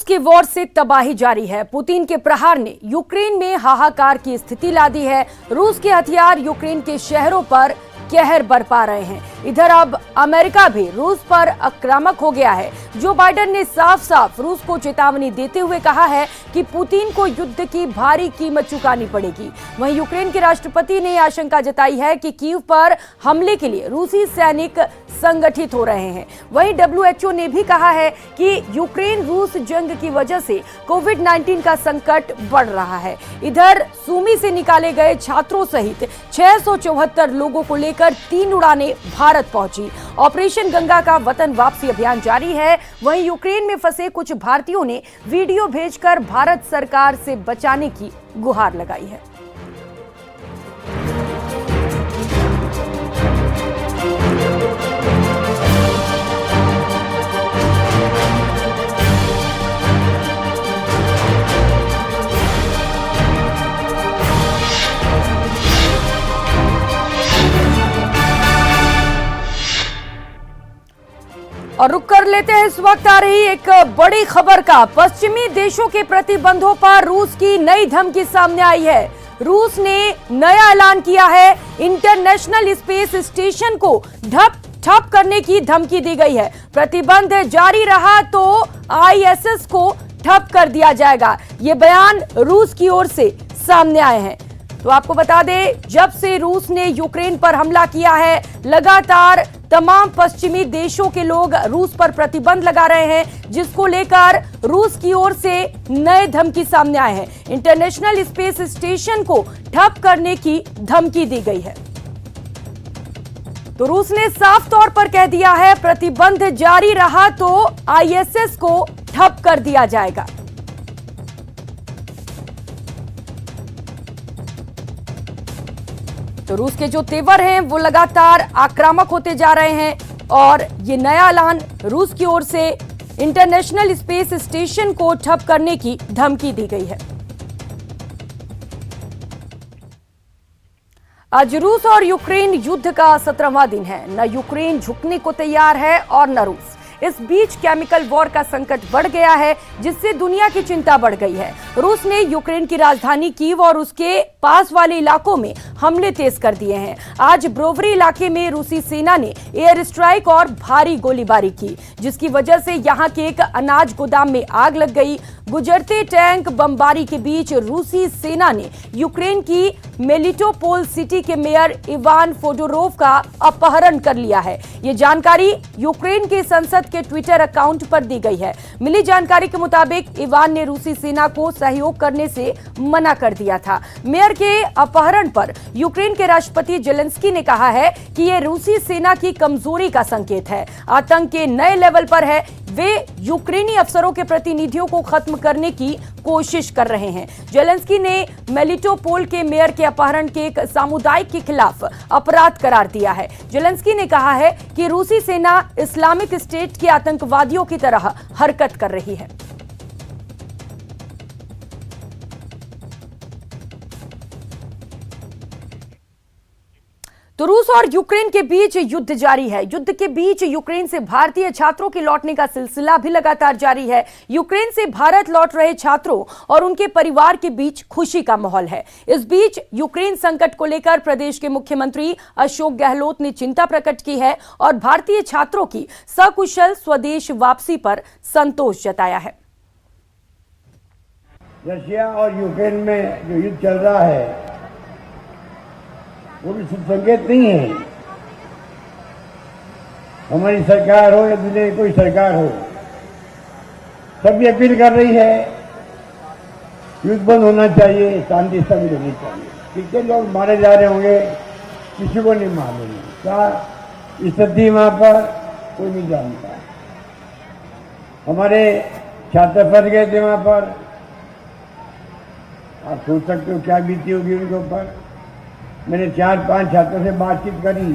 के वॉर से तबाही जारी है। पुतिन के प्रहार ने यूक्रेन में हाहाकार की स्थिति ला दी है। रूस के हथियार यूक्रेन के शहरों पर कहर बरपा रहे हैं। इधर अब अमेरिका भी रूस पर आक्रामक हो गया है। जो बाइडेन ने साफ साफ रूस को चेतावनी देते हुए कहा है कि पुतिन को युद्ध की भारी कीमत चुकानी पड़ेगी। वहीं यूक्रेन के राष्ट्रपति ने आशंका जताई है कि कीव पर हमले के लिए रूसी सैनिक संगठित हो रहे हैं। वहीं WHO ने भी कहा है कि यूक्रेन रूस जंग की वजह से कोविड-19 का संकट बढ़ रहा है। इधर सूमी से निकाले गए छात्रों सहित 674 लोगों को लेकर 3 उड़ानें भारत पहुंची। ऑपरेशन गंगा का वतन वापसी अभियान जारी है। वहीं यूक्रेन में फंसे कुछ भारतीयों ने वीडियो भेजकर भारत सरकार से बचाने की गुहार लगाई है। और रुक कर लेते हैं इस वक्त आ रही एक बड़ी खबर का। पश्चिमी देशों के प्रतिबंधों पर रूस की नई धमकी सामने आई है। रूस ने नया ऐलान किया है। इंटरनेशनल स्पेस स्टेशन को ठप करने की धमकी दी गई है। प्रतिबंध जारी रहा तो ISS को ठप कर दिया जाएगा। ये बयान रूस की ओर से सामने आए हैं। तो आपको बता दें, जब से रूस ने यूक्रेन पर हमला किया है, लगातार तमाम पश्चिमी देशों के लोग रूस पर प्रतिबंध लगा रहे हैं, जिसको लेकर रूस की ओर से नए धमकी सामने आए हैं। इंटरनेशनल स्पेस स्टेशन को ठप करने की धमकी दी गई है। तो रूस ने साफ तौर पर कह दिया है, प्रतिबंध जारी रहा तो ISS को ठप कर दिया जाएगा। तो रूस के जो तेवर हैं वो लगातार आक्रामक होते जा रहे हैं और ये नया ऐलान रूस की ओर से इंटरनेशनल स्पेस स्टेशन को ठप करने की धमकी दी गई है। आज रूस और यूक्रेन युद्ध का 17वां दिन है। न यूक्रेन झुकने को तैयार है और न रूस। इस बीच केमिकल वॉर का संकट बढ़ गया है, जिससे दुनिया की चिंता बढ़ गई है। रूस ने यूक्रेन की राजधानी कीव और उसके पास वाले इलाकों में हमले तेज कर दिए हैं। आज ब्रोवरी इलाके में रूसी सेना ने एयर स्ट्राइक और भारी गोलीबारी की, जिसकी वजह से यहां के एक अनाज गोदाम में आग लग गई। गुजरते टैंक बमबारी के बीच रूसी सेना ने यूक्रेन की मेलिटोपोल सिटी के मेयर इवान फोडोरोव का अपहरण कर लिया है। ये जानकारी यूक्रेन के संसद के ट्विटर अकाउंट पर दी गई है। मिली जानकारी के मुताबिक इवान ने रूसी सेना को सहयोग करने से मना कर दिया था। मेयर के अपहरण पर यूक्रेन के राष्ट्रपति जेलेंस्की ने कहा है कि यह रूसी सेना की कमजोरी का संकेत है। आतंक के नए लेवल पर है। वे यूक्रेनी अफसरों के प्रतिनिधियों को खत्म करने की कोशिश कर रहे हैं। जेलेंस्की ने मेलिटोपोल के मेयर के अपहरण के एक सामुदायिक के खिलाफ अपराध करार दिया है। जेलेंस्की ने कहा है कि रूसी सेना इस्लामिक स्टेट के आतंकवादियों की तरह हरकत कर रही है। तो रूस और यूक्रेन के बीच युद्ध जारी है। युद्ध के बीच यूक्रेन से भारतीय छात्रों के लौटने का सिलसिला भी लगातार जारी है। यूक्रेन से भारत लौट रहे छात्रों और उनके परिवार के बीच खुशी का माहौल है। इस बीच यूक्रेन संकट को लेकर प्रदेश के मुख्यमंत्री अशोक गहलोत ने चिंता प्रकट की है और भारतीय छात्रों की सकुशल स्वदेश वापसी पर संतोष जताया है। रशिया और यूक्रेन में जो युद्ध चल रहा है वो भी शुभ संकेत नहीं है। हमारी सरकार हो या दुनिया की कोई सरकार हो, सब ये अपील कर रही है युद्ध बंद होना चाहिए, शांति स्थापित होनी चाहिए। कितने लोग मारे जा रहे होंगे, किसी को नहीं मालूम। क्या स्थिति वहां पर कोई नहीं जानता। हमारे छात्र फंस गए थे वहां पर। आप सोच सकते हो क्या बीती होगी उनके ऊपर। मैंने 4-5 छात्रों से बातचीत करी,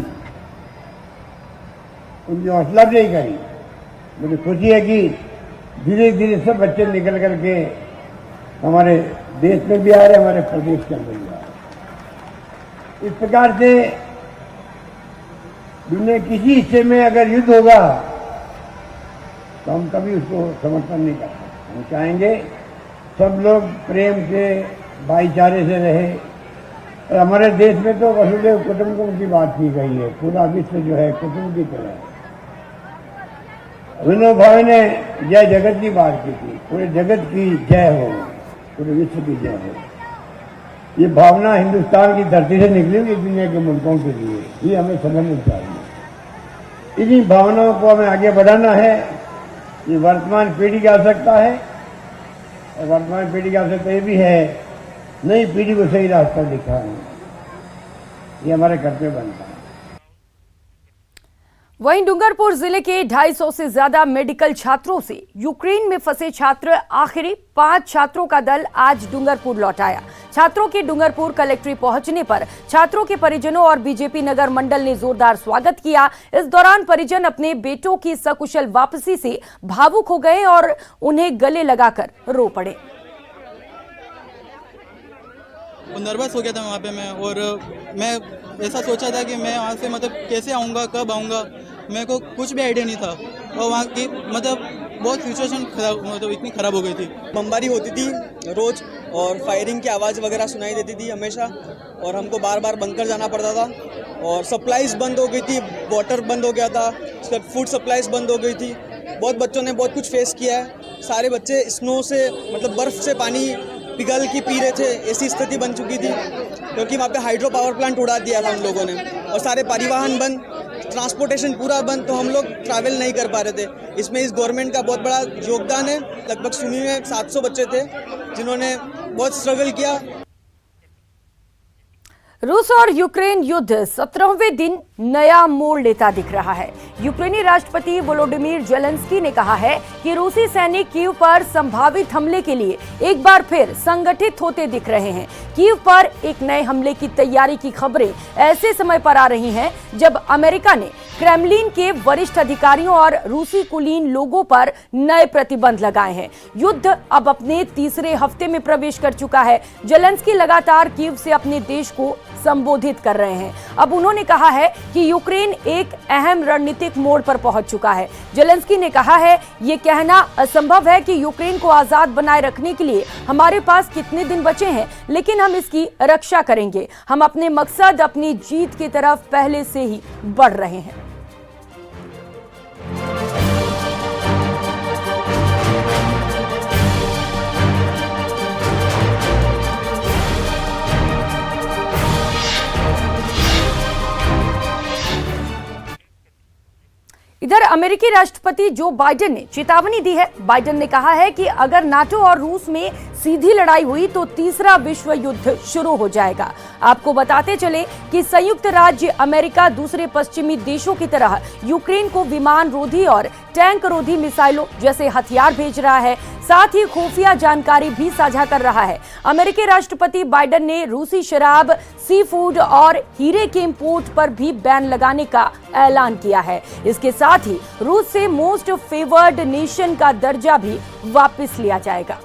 उनकी हौसला अफजाई करी। मुझे खुशी है कि धीरे धीरे सब बच्चे निकल करके हमारे देश में भी आ रहे, हमारे प्रदेश के अंदर भी आ रहे। इस प्रकार से दुनिया किसी हिस्से में अगर युद्ध होगा तो हम कभी उसको समर्थन नहीं कर सकते। हम चाहेंगे सब लोग प्रेम से भाईचारे से रहे। और हमारे देश में तो वसुदेव कुटुंबकम की बात की गई है, पूरा विश्व जो है कुटुंब की तरह है। विनोद भाई ने जय जगत की बात की थी, पूरे जगत की जय हो, पूरे विश्व की जय हो। ये भावना हिंदुस्तान की धरती से निकली हुई दुनिया के मुल्कों के लिए, ये हमें समझना चाहिए। इन्हीं भावनाओं को हमें आगे बढ़ाना है। ये वर्तमान पीढ़ी की आवश्यकता है, और वर्तमान पीढ़ी की आवश्यकता ये भी है नई पीढ़ी को सही रास्ता दिखाना। ये हमारा कर्तव्य बनता है। वहीं डूंगरपुर जिले के 250 से ज्यादा मेडिकल छात्रों से यूक्रेन में फंसे छात्र आखिरी 5 छात्रों का दल आज डूंगरपुर लौट आया। छात्रों के डूंगरपुर कलेक्ट्रेट पहुंचने पर छात्रों के परिजनों और बीजेपी नगर मंडल ने जोरदार स्वागत किया। इस दौरान परिजन अपने बेटों की सकुशल वापसी से भावुक हो गए और उन्हें गले लगाकर रो पड़े। नर्वस हो गया था वहाँ पे मैं, और मैं ऐसा सोचा था कि मैं वहाँ से मतलब कैसे आऊँगा, कब आऊँगा, मेरे को कुछ भी आइडिया नहीं था। और वहाँ की मतलब बहुत सिचुएशन खराब, मतलब इतनी ख़राब हो गई थी। बमबारी होती थी रोज़ और फायरिंग की आवाज़ वगैरह सुनाई देती थी हमेशा, और हमको बार बार बंकर जाना पड़ता था। और सप्लाईज बंद हो गई थी, वाटर बंद हो गया था, फूड सप्लाईज बंद हो गई थी। बहुत बच्चों ने बहुत कुछ फेस किया है। सारे बच्चे स्नो से मतलब बर्फ़ से पानी पिघल के पी रहे थे, ऐसी स्थिति बन चुकी थी, क्योंकि वहाँ पे हाइड्रो पावर प्लांट उड़ा दिया था हम लोगों ने, और सारे परिवहन बंद, ट्रांसपोर्टेशन पूरा बंद, तो हम लोग ट्रैवल नहीं कर पा रहे थे। इसमें इस गवर्नमेंट का बहुत बड़ा योगदान है। लगभग सुनी में 700 बच्चे थे जिन्होंने बहुत स्ट्रगल किया। रूस और यूक्रेन युद्ध 17वें दिन नया मोड़ लेता दिख रहा है। यूक्रेनी राष्ट्रपति वोलोडिमीर जेलेंस्की ने कहा है कि रूसी सैनिक कीव पर संभावित हमले के लिए एक बार फिर संगठित होते दिख रहे हैं। कीव पर एक नए हमले की तैयारी की खबरें ऐसे समय पर आ रही हैं जब अमेरिका ने क्रेमलिन के वरिष्ठ अधिकारियों और रूसी कुलीन लोगों पर नए प्रतिबंध लगाए हैं। युद्ध अब अपने तीसरे हफ्ते में प्रवेश कर चुका है। जेलेंस्की लगातार कीव से अपने देश को संबोधित कर रहे हैं। अब उन्होंने कहा है कि यूक्रेन एक अहम रणनीतिक मोड़ पर पहुंच चुका है। जेलेंस्की ने कहा है, ये कहना असंभव है कि यूक्रेन को आजाद बनाए रखने के लिए हमारे पास कितने दिन बचे हैं, लेकिन हम इसकी रक्षा करेंगे। हम अपने मकसद, अपनी जीत की तरफ पहले से ही बढ़ रहे हैं। इधर अमेरिकी राष्ट्रपति जो बाइडेन ने चेतावनी दी है। बाइडेन ने कहा है कि अगर नाटो और रूस में सीधी लड़ाई हुई तो तीसरा विश्व युद्ध शुरू हो जाएगा। आपको बताते चले कि संयुक्त राज्य अमेरिका दूसरे पश्चिमी देशों की तरह यूक्रेन को विमान रोधी और टैंक रोधी मिसाइलों जैसे हथियार भेज रहा है, साथ ही खुफिया जानकारी भी साझा कर रहा है। अमेरिकी राष्ट्रपति बाइडेन ने रूसी शराब, सी फूड और हीरे के इंपोर्ट पर भी बैन लगाने का ऐलान किया है। इसके साथ ही रूस से मोस्ट फेवर्ड नेशन का दर्जा भी वापस लिया जाएगा।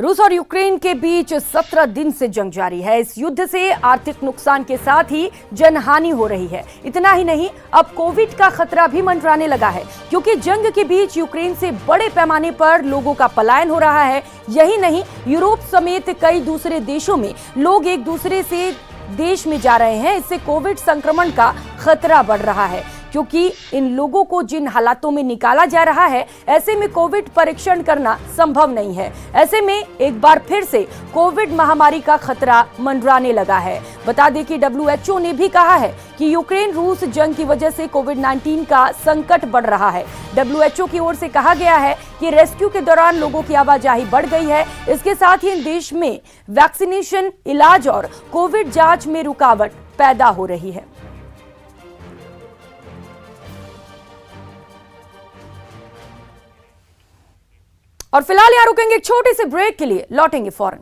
रूस और यूक्रेन के बीच 17 दिन से जंग जारी है। इस युद्ध से आर्थिक नुकसान के साथ ही जनहानि हो रही है। इतना ही नहीं, अब कोविड का खतरा भी मंडराने लगा है, क्योंकि जंग के बीच यूक्रेन से बड़े पैमाने पर लोगों का पलायन हो रहा है। यही नहीं, यूरोप समेत कई दूसरे देशों में लोग एक दूसरे से देश में जा रहे हैं। इससे कोविड संक्रमण का खतरा बढ़ रहा है, क्योंकि इन लोगों को जिन हालातों में निकाला जा रहा है, ऐसे में कोविड परीक्षण करना संभव नहीं है। ऐसे में एक बार फिर से कोविड महामारी का खतरा मंडराने लगा है। बता दें कि WHO ने भी कहा है कि यूक्रेन रूस जंग की वजह से कोविड-19 का संकट बढ़ रहा है। WHO की ओर से कहा गया है कि रेस्क्यू के दौरान लोगों की आवाजाही बढ़ गई है। इसके साथ ही देश में वैक्सीनेशन, इलाज और कोविड जांच में रुकावट पैदा हो रही है। और फिलहाल यहाँ रुकेंगे एक छोटे से ब्रेक के लिए, लौटेंगे फौरन।